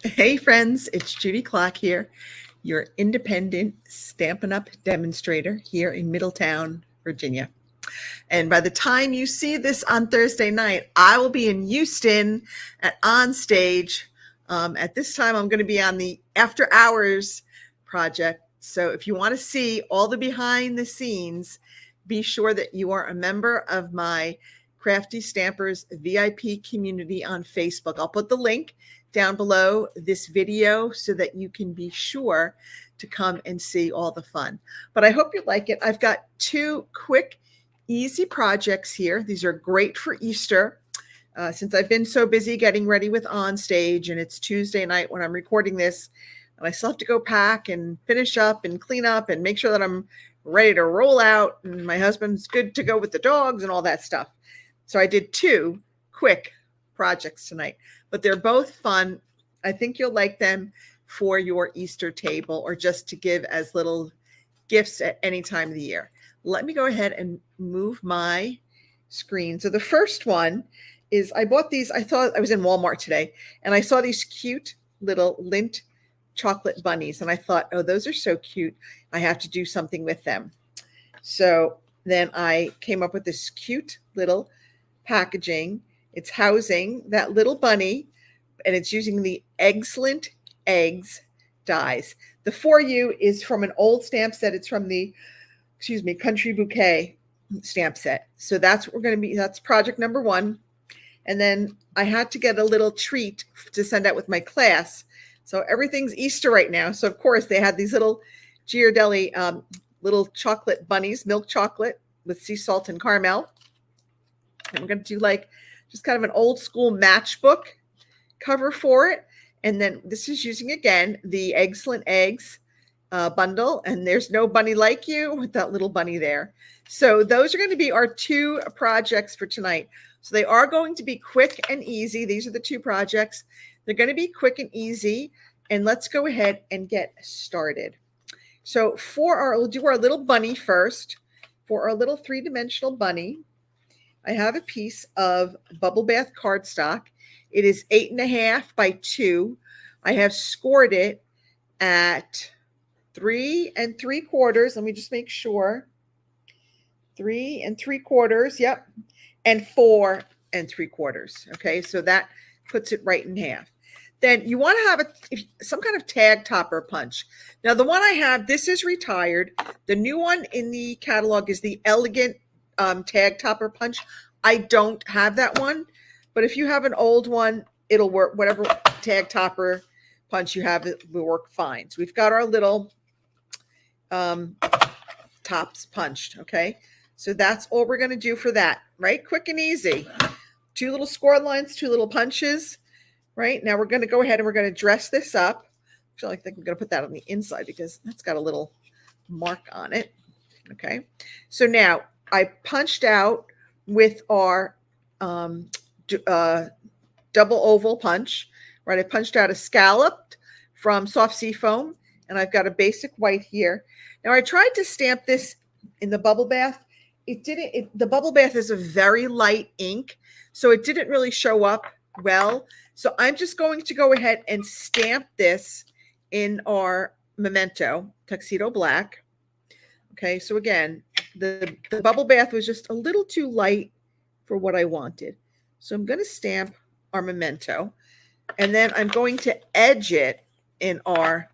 Hey friends, it's Judy Klock here, your independent Stampin' Up! Demonstrator here in Middletown, Virginia. And by the time you see this on Thursday night, I will be in Houston at On Stage. At this time, I'm going to be on the After Hours project. So if you want to see all the behind the scenes, be sure that you are a member of my Crafty Stampers VIP community on Facebook. I'll put the link down below this video so that you can be sure to come and see all the fun. But I hope you like it. I've got two quick, easy projects here. These are great for Easter. Since I've been so busy getting ready with On Stage, and it's Tuesday night when I'm recording this, and I still have to go pack and finish up and clean up and make sure that I'm ready to roll out, and my husband's good to go with the dogs and all that stuff. So I did two quick projects tonight, but they're both fun. I think you'll like them for your Easter table or just to give as little gifts at any time of the year. Let me go ahead and move my screen. So the first one is I bought these. I thought I was in Walmart today and I saw these cute little lint chocolate bunnies. And I thought, oh, those are so cute. I have to do something with them. So then I came up with this cute little packaging. It's housing that little bunny, and it's using the Excellent Eggs dies. The For You is from an old stamp set. It's from the, Country Bouquet stamp set. So that's what we're going to be. That's project number one. And then I had to get a little treat to send out with my class. So everything's Easter right now. So of course they had these little Ghirardelli little chocolate bunnies, milk chocolate with sea salt and caramel. And we're going to do like just kind of an old school matchbook cover for it. And then this is using, again, the Excellent Eggs bundle. And there's no bunny like you with that little bunny there. So those are going to be our two projects for tonight. So they are going to be quick and easy. These are the two projects. They're going to be quick and easy. And let's go ahead and get started. So we'll do our little bunny first. For our little three-dimensional bunny, I have a piece of Bubble Bath cardstock. It is 8.5 by 2. I have scored it at 3 3/4. Let me just make sure. 3 3/4. Yep. And 4 3/4. Okay. So that puts it right in half. Then you want to have some kind of tag topper punch. Now the one I have, this is retired. The new one in the catalog is the Elegant tag topper punch. I don't have that one, but if you have an old one, it'll work. Whatever tag topper punch you have, it will work fine. So we've got our little tops punched. Okay, so that's all we're going to do for that. Right, quick and easy. 2 little score lines, 2 little punches. Right now we're going to go ahead and we're going to dress this up. Actually, I think I'm going to put that on the inside because that's got a little mark on it. Okay, so now I punched out with our double oval punch, right? I punched out a scalloped from Soft Seafoam, and I've got a basic white here. Now I tried to stamp this in the Bubble Bath. It didn't. The Bubble Bath is a very light ink, so it didn't really show up well. So I'm just going to go ahead and stamp this in our Memento Tuxedo Black. Okay, so again, the Bubble Bath was just a little too light for what I wanted. So I'm going to stamp our Memento, and then I'm going to edge it in our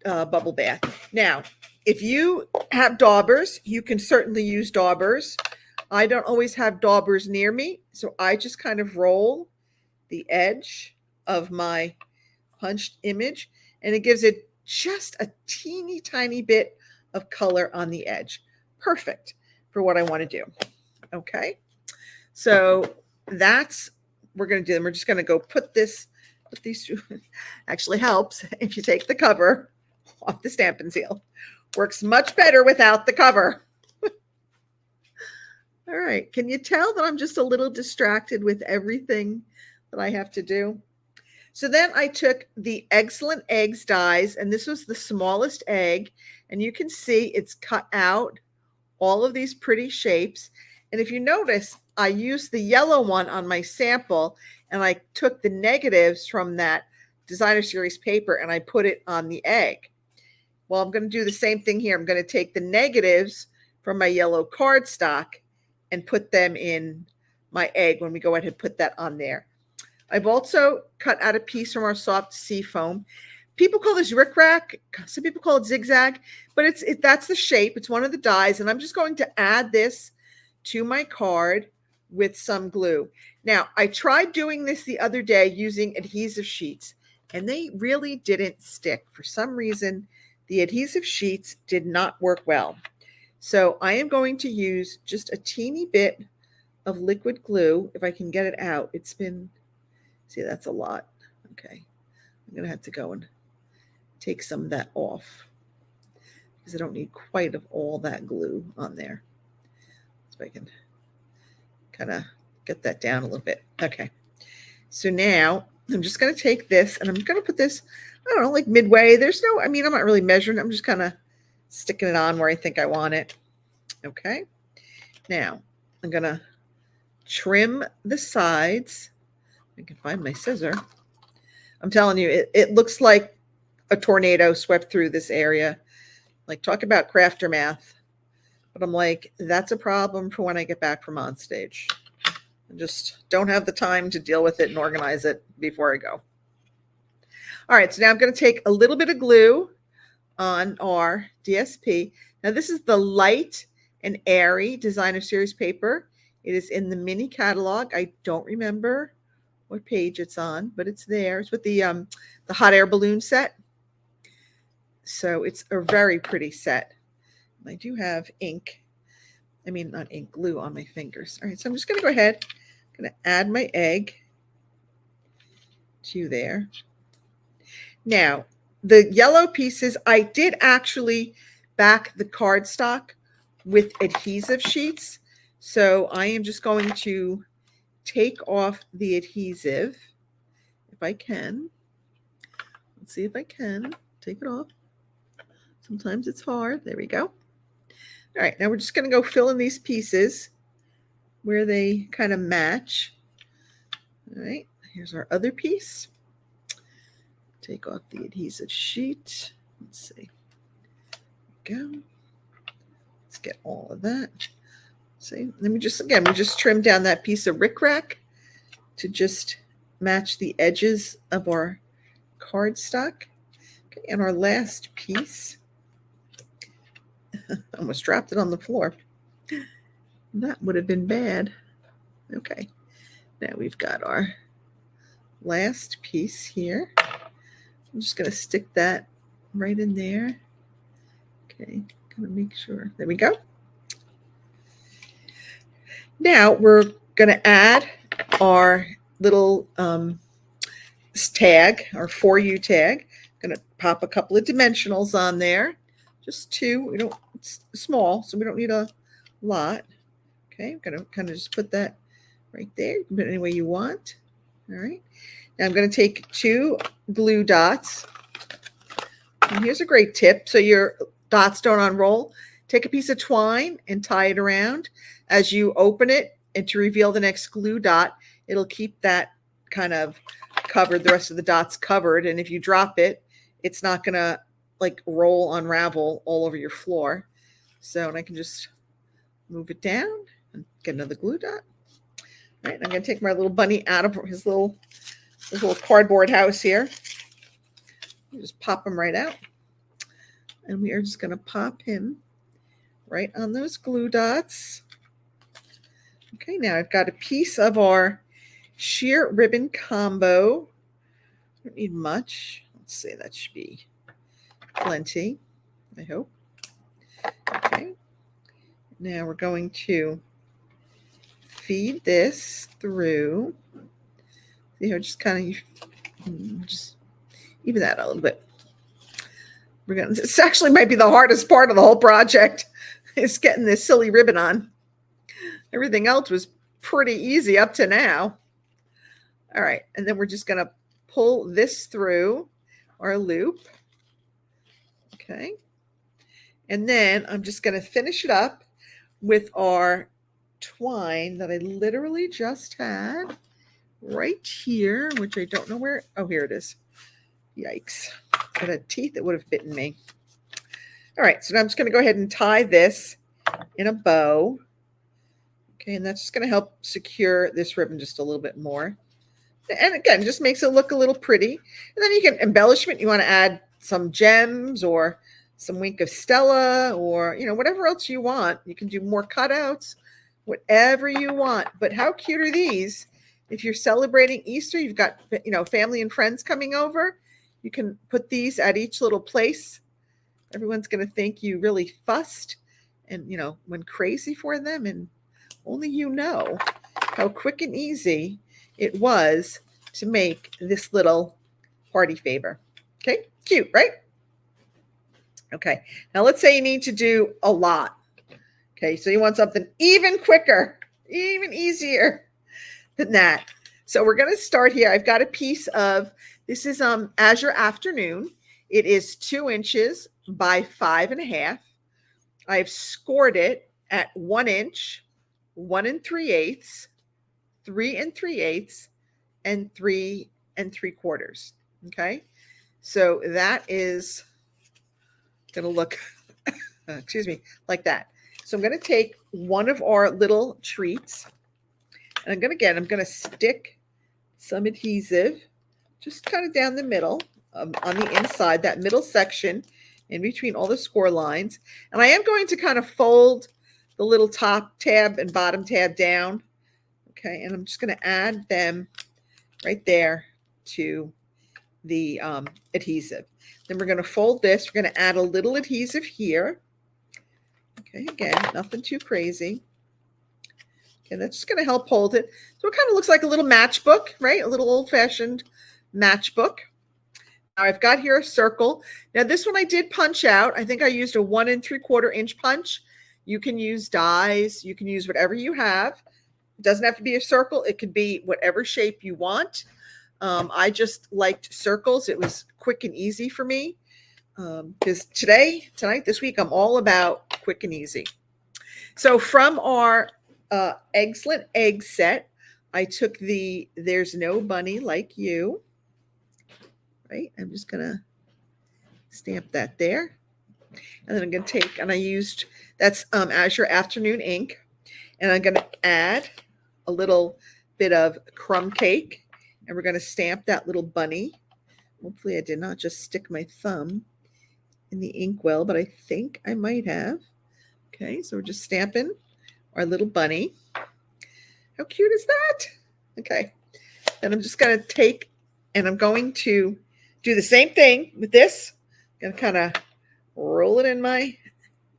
Bubble Bath. Now, if you have daubers, you can certainly use daubers. I don't always have daubers near me, so I just kind of roll the edge of my punched image, and it gives it just a teeny tiny bit of color on the edge. Perfect for what I want to do. Okay, so that's we're going to do. We're just going to go put these. Actually helps if you take the cover off the Stampin' Seal. Works much better without the cover. All right, can you tell that I'm just a little distracted with everything that I have to do? So then I took the Excellent Eggs dies, and this was the smallest egg, and you can see it's cut out all of these pretty shapes. And if you notice, I used the yellow one on my sample, and I took the negatives from that designer series paper and I put it on the egg. Well, I'm going to do the same thing here. I'm going to take the negatives from my yellow cardstock and put them in my egg when we go ahead and put that on there. I've also cut out a piece from our soft sea foam. People call this rickrack. Some people call it zigzag, but that's the shape. It's one of the dies, and I'm just going to add this to my card with some glue. Now, I tried doing this the other day using adhesive sheets, and they really didn't stick. For some reason, the adhesive sheets did not work well. So I am going to use just a teeny bit of liquid glue, if I can get it out. It's been, see, that's a lot. Okay, I'm going to have to go and take some of that off because I don't need quite of all that glue on there. So I can kind of get that down a little bit. Okay, so now I'm just going to take this and I'm going to put this, I don't know, like midway. There's no, I mean, I'm not really measuring. I'm just kind of sticking it on where I think I want it. Okay, now I'm going to trim the sides. I can find my scissor. I'm telling you, it looks like a tornado swept through this area. Like, talk about crafter math. But I'm like, that's a problem for when I get back from on stage. I just don't have the time to deal with it and organize it before I go. All right, so now I'm going to take a little bit of glue on our DSP. Now, this is the light and airy designer series paper. It is in the mini catalog. I don't remember what page it's on, but it's there. It's with the hot air balloon set. So it's a very pretty set. I do have ink. I mean, not ink, glue on my fingers. All right, so I'm just going to go ahead. I'm going to add my egg to there. Now, the yellow pieces, I did actually back the cardstock with adhesive sheets. So I am just going to take off the adhesive if I can. Let's see if I can take it off. Sometimes it's hard. There we go. All right, now we're just going to go fill in these pieces where they kind of match. All right, here's our other piece. Take off the adhesive sheet. Let's see. There we go. Let's get all of that. See, let me just, again, we just trimmed down that piece of rickrack to just match the edges of our cardstock. Okay, and our last piece, almost dropped it on the floor. That would have been bad. Okay, now we've got our last piece here. I'm just going to stick that right in there. Okay, going to make sure. There we go. Now we're going to add our little tag, our For You tag. I'm going to pop a couple of dimensionals on there. Just two. We don't, it's small, so we don't need a lot. Okay, I'm going to kind of just put that right there. You can put it any way you want. All right. Now I'm going to take two glue dots. And here's a great tip. So your dots don't unroll. Take a piece of twine and tie it around. As you open it and to reveal the next glue dot, it'll keep that kind of covered, the rest of the dots covered. And if you drop it, it's not going to like roll, unravel all over your floor. So, and I can just move it down and get another glue dot. All right, I'm going to take my little bunny out of his little cardboard house here. Just pop him right out. And we are just going to pop him right on those glue dots. Okay, now I've got a piece of our sheer ribbon combo. Don't need much. Let's see, that should be plenty, I hope. Okay, now we're going to feed this through. See how just kind of just even that a little bit. We're gonna. This actually might be the hardest part of the whole project, is getting this silly ribbon on. Everything else was pretty easy up to now. All right, and then we're just gonna pull this through our loop. Okay, and then I'm just gonna finish it up with our twine that I literally just had right here, which I don't know where. Oh, here it is. Yikes. It had teeth that would have bitten me. All right, so now I'm just going to go ahead and tie this in a bow. Okay, and that's just going to help secure this ribbon just a little bit more. And again, just makes it look a little pretty. And then you can embellishment. You want to add some gems or some wink of Stella or, whatever else you want. You can do more cutouts, whatever you want. But how cute are these? If you're celebrating Easter, you've got, family and friends coming over. You can put these at each little place. Everyone's going to think you really fussed and, went crazy for them. And only you know how quick and easy it was to make this little party favor. Okay, cute, right? Okay, now let's say you need to do a lot. Okay, so you want something even quicker, even easier than that. So we're going to start here. I've got a piece of, this is Azure Afternoon. It is 2 inches by 5.5. I've scored it at 1 inch, 1 3/8, 3 3/8, and 3 3/4. Okay, so that is going to look, excuse me, like that. So I'm going to take one of our little treats, and I'm going to stick some adhesive just kind of down the middle on the inside, that middle section in between all the score lines. And I am going to kind of fold the little top tab and bottom tab down. Okay, and I'm just going to add them right there to the adhesive. Then we're going to fold this. We're going to add a little adhesive here. Okay, again, nothing too crazy. Okay, that's just going to help hold it. So it kind of looks like a little matchbook, right? A little old-fashioned matchbook. Now I've got here a circle. Now this one I did punch out. I think I used a 1 3/4 inch punch. You can use dies. You can use whatever you have. It doesn't have to be a circle. It could be whatever shape you want. I just liked circles. It was quick and easy for me. Because tonight, this week, I'm all about quick and easy. So from our Excellent Egg set, I took the There's No Bunny Like You. Right? I'm just going to stamp that there. And then I'm going to take, and I used, that's Azure Afternoon ink. And I'm going to add a little bit of crumb cake. And we're going to stamp that little bunny. Hopefully I did not just stick my thumb in the inkwell, but I think I might have. Okay, so we're just stamping our little bunny. How cute is that? Okay, then I'm just going to take, and I'm going to do the same thing with this. I'm going to kind of roll it in my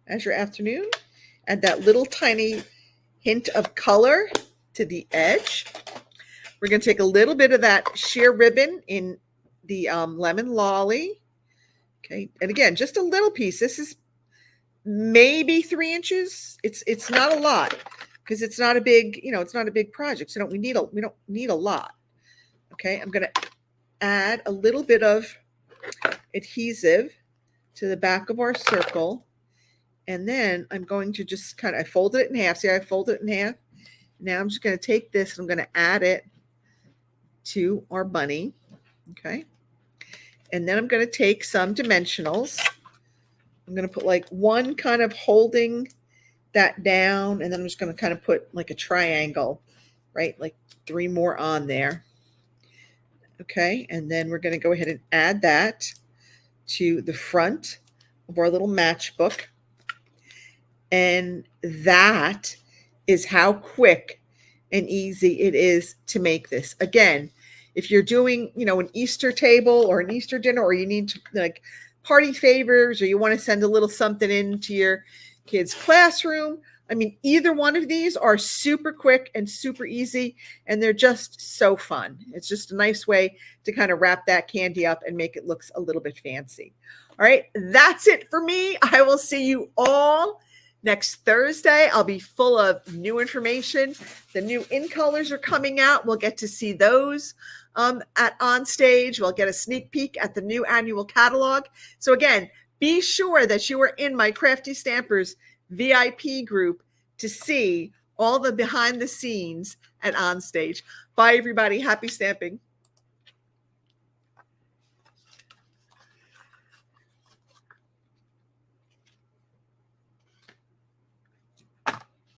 Azure Afternoon. Add that little tiny hint of color to the edge. We're going to take a little bit of that sheer ribbon in the Lemon Lolly. Okay, and again, just a little piece. This is maybe 3 inches. It's not a lot because it's not a big, it's not a big project. So we don't need a lot. Okay, I'm going to add a little bit of adhesive to the back of our circle, and then I'm going to just kind of, I folded it in half. See, I folded it in half. Now I'm just going to take this and I'm going to add it to our bunny. Okay. And then I'm going to take some dimensionals. I'm going to put like one kind of holding that down, and then I'm just going to kind of put like a triangle, right? Like 3 more on there. Okay. And then we're going to go ahead and add that to the front of our little matchbook. And that is how quick and easy it is to make this. Again, if you're doing, an Easter table or an Easter dinner, or you need to like party favors, or you want to send a little something into your kids' classroom, I mean, either one of these are super quick and super easy, and they're just so fun. It's just a nice way to kind of wrap that candy up and make it look a little bit fancy. All right, that's it for me. I will see you all next Thursday. I'll be full of new information. The new in colors are coming out. We'll get to see those at On Stage. We'll get a sneak peek at the new annual catalog. So again, be sure that you are in my Crafty Stampers VIP group to see all the behind the scenes at On Stage. Bye, everybody. Happy stamping.